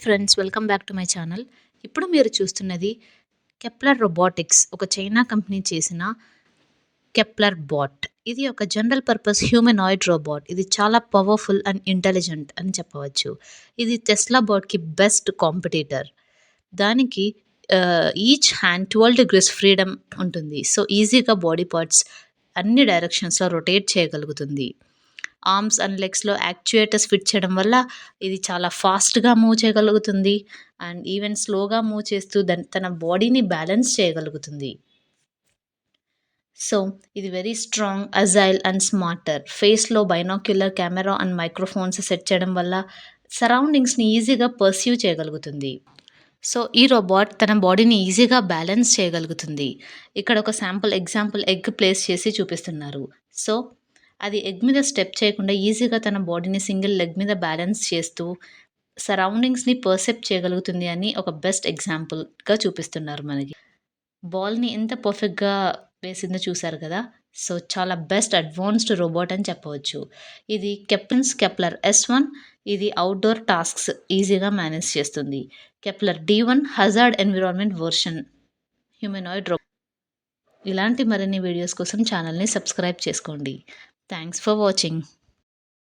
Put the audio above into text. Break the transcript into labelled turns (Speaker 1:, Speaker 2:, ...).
Speaker 1: Friends, welcome back to my channel. ఇప్పుడు మీరు చూస్తున్నది కెప్లర్ రోబోటిక్స్, ఒక చైనా కంపెనీ చేసిన కెప్లర్ బాట్. ఇది ఒక జనరల్ పర్పస్ హ్యూమనాయిడ్ రోబోట్. ఇది చాలా పవర్ఫుల్ అండ్ ఇంటెలిజెంట్ అని చెప్పవచ్చు. ఇది టెస్లా బాట్కి బెస్ట్ కాంపిటీటర్. దానికి ఈచ్ హ్యాండ్ 12 డిగ్రీస్ ఫ్రీడమ్ ఉంటుంది. సో ఈజీగా బాడీ పార్ట్స్ అన్ని డైరెక్షన్స్లో రొటేట్ చేయగలుగుతుంది. ఆర్మ్స్ అండ్ లెగ్స్లో యాక్చుయేటర్స్ ఫిట్ చేయడం వల్ల ఇది చాలా ఫాస్ట్గా మూవ్ చేయగలుగుతుంది. అండ్ ఈవెన్ స్లోగా మూవ్ చేస్తూ తన బాడీని బ్యాలెన్స్ చేయగలుగుతుంది. సో ఇది very strong, agile and smarter. ఫేస్లో binocular camera and microphones set చేయడం వల్ల సరౌండింగ్స్ని ఈజీగా పర్సీవ్ చేయగలుగుతుంది. సో ఈ రోబోట్ తన బాడీని ఈజీగా బ్యాలెన్స్ చేయగలుగుతుంది. ఇక్కడ ఒక ఎగ్జాంపుల్ ఎగ్ ప్లేస్ చేసి చూపిస్తున్నారు. సో అది ఎగ్ మీద స్టెప్ చేయకుండా ఈజీగా తన బాడీని సింగిల్ లెగ్ మీద బ్యాలెన్స్ చేస్తూ సరౌండింగ్స్ని పర్సెప్ట్ చేయగలుగుతుంది అని ఒక బెస్ట్ ఎగ్జాంపుల్గా చూపిస్తున్నారు మనకి. బాల్ని ఎంత పర్ఫెక్ట్గా వేసిందో చూసారు కదా. సో చాలా బెస్ట్ అడ్వాన్స్డ్ రోబోట్ అని చెప్పవచ్చు. ఇది కెప్లర్ S1. ఇది అవుట్డోర్ టాస్క్స్ ఈజీగా మేనేజ్ చేస్తుంది. Kepler D1 hazard environment version humanoid robot. ఇలాంటి మరిన్ని వీడియోస్ కోసం ఛానల్ని సబ్స్క్రైబ్ చేసుకోండి. Thanks for watching.